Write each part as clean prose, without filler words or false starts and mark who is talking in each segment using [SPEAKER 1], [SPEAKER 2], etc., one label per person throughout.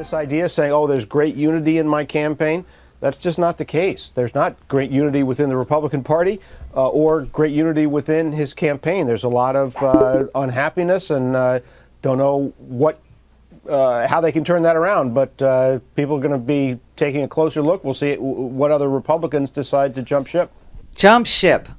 [SPEAKER 1] This idea saying, oh, there's great unity in my campaign, that's just not the case. There's not great unity within the Republican Party or great unity within his campaign. There's a lot of unhappiness and don't know how they can turn that around. But people are going to be taking a closer look. We'll see what other Republicans decide to jump ship.
[SPEAKER 2] Jump ship.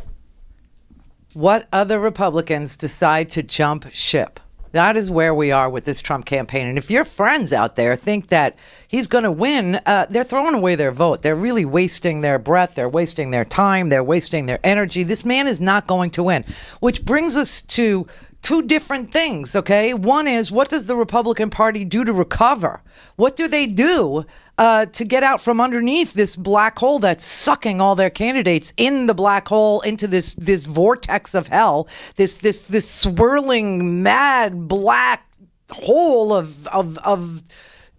[SPEAKER 2] What other Republicans decide to jump ship? That is where we are with this Trump campaign. And if your friends out there think that he's going to win, they're throwing away their vote. They're really wasting their breath. They're wasting their time. They're wasting their energy. This man is not going to win, which brings us to two different things, okay? One is, what does the Republican Party do to recover? What do they do to get out from underneath this black hole that's sucking all their candidates in the black hole into this vortex of hell, this swirling mad black hole of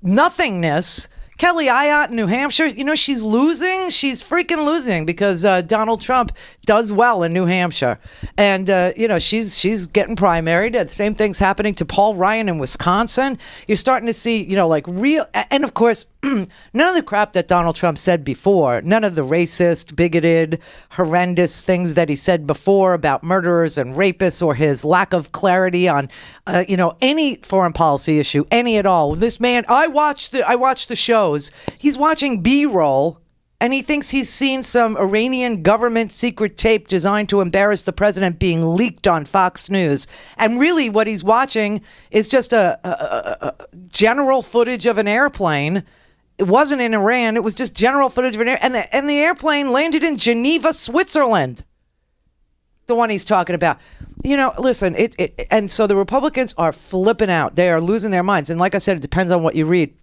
[SPEAKER 2] nothingness? Kelly Ayotte in New Hampshire, she's losing. She's freaking losing because Donald Trump does well in New Hampshire. And, she's getting primaried. The same thing's happening to Paul Ryan in Wisconsin. You're starting to see, real. And of course, none of the crap that Donald Trump said before, none of the racist, bigoted, horrendous things that he said before about murderers and rapists or his lack of clarity on, any foreign policy issue, any at all. This man, I watched the shows. He's watching B-roll and he thinks he's seen some Iranian government secret tape designed to embarrass the president being leaked on Fox News. And really what he's watching is just a general footage of an airplane. It wasn't in Iran. It was just general footage of an airplane. And the airplane landed in Geneva, Switzerland. The one he's talking about. Listen, and so the Republicans are flipping out. They are losing their minds. And like I said, it depends on what you read.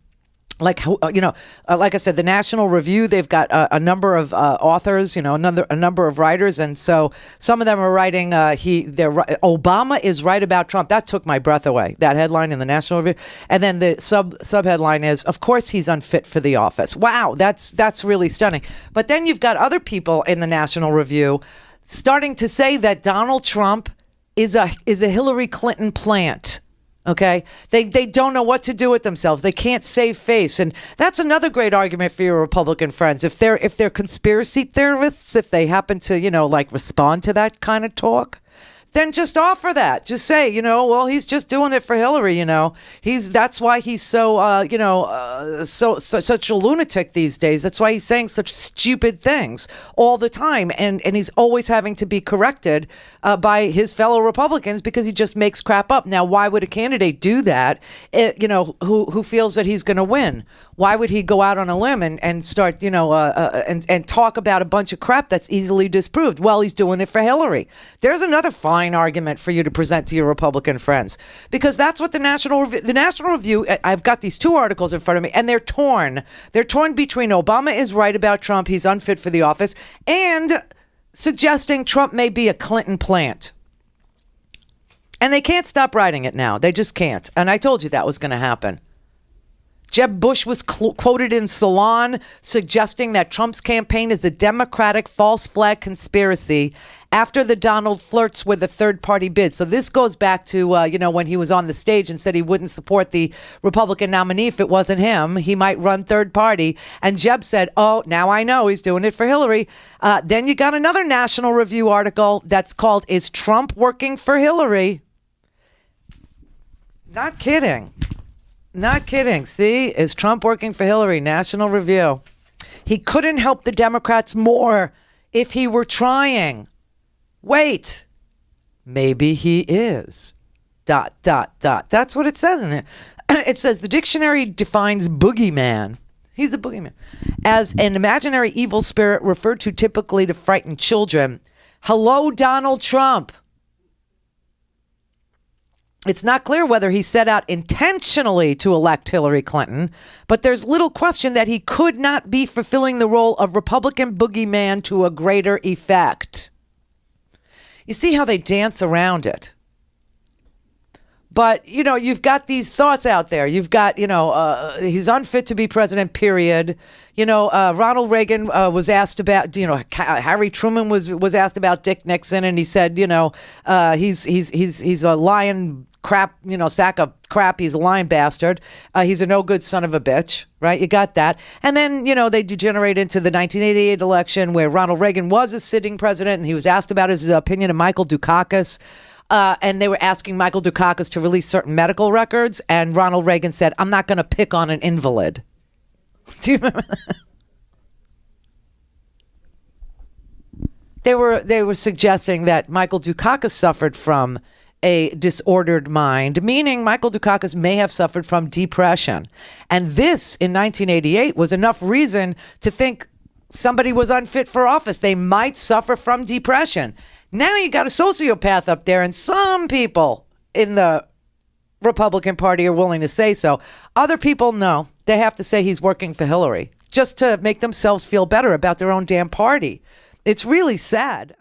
[SPEAKER 2] Like I said, the National Review, they've got a number of authors, a number of writers. And so some of them are writing, Obama is right about Trump. That took my breath away, that headline in the National Review. And then the subheadline is, of course, he's unfit for the office. Wow, that's really stunning. But then you've got other people in the National Review starting to say that Donald Trump is a Hillary Clinton plant. Okay, they don't know what to do with themselves. They can't save face, and that's another great argument for your Republican friends. If they're conspiracy theorists, if they happen to respond to that kind of talk, then just offer that. Just say, well, he's just doing it for Hillary. That's why he's so such a lunatic these days. That's why he's saying such stupid things all the time, and he's always having to be corrected by his fellow Republicans because he just makes crap up. Now, why would a candidate do that? Who feels that he's going to win? Why would he go out on a limb and start, and talk about a bunch of crap that's easily disproved? Well, he's doing it for Hillary. There's another fine argument for you to present to your Republican friends, because that's what the National Review, I've got these two articles in front of me, and they're torn. They're torn between Obama is right about Trump, he's unfit for the office, and suggesting Trump may be a Clinton plant. And they can't stop writing it now. They just can't. And I told you that was going to happen. Jeb Bush was quoted in Salon suggesting that Trump's campaign is a Democratic false flag conspiracy after the Donald flirts with a third-party bid. So this goes back to, when he was on the stage and said he wouldn't support the Republican nominee if it wasn't him. He might run third party. And Jeb said, oh, now I know he's doing it for Hillary. Then you got another National Review article that's called, Is Trump Working for Hillary? Not kidding. Not kidding. See, is Trump working for Hillary? National Review. He couldn't help the Democrats more if he were trying. Wait, maybe he is. ... That's what it says in it. It says the dictionary defines boogeyman. He's the boogeyman as an imaginary evil spirit referred to typically to frighten children. Hello, Donald Trump. It's not clear whether he set out intentionally to elect Hillary Clinton, but there's little question that he could not be fulfilling the role of Republican boogeyman to a greater effect. You see how they dance around it. But, you've got these thoughts out there. You've got, he's unfit to be president, period. Ronald Reagan was asked about, Harry Truman was asked about Dick Nixon, and he said, he's a lying crap, sack of crap. He's a lying bastard. He's a no good son of a bitch, right? You got that. And then, they degenerate into the 1988 election where Ronald Reagan was a sitting president and he was asked about his opinion of Michael Dukakis. And they were asking Michael Dukakis to release certain medical records. And Ronald Reagan said, I'm not going to pick on an invalid. Do you remember that? They were suggesting that Michael Dukakis suffered from a disordered mind, meaning Michael Dukakis may have suffered from depression. And this, in 1988, was enough reason to think somebody was unfit for office. They might suffer from depression. Now you got a sociopath up there, and some people in the Republican Party are willing to say so. Other people, no. They have to say he's working for Hillary just to make themselves feel better about their own damn party. It's really sad.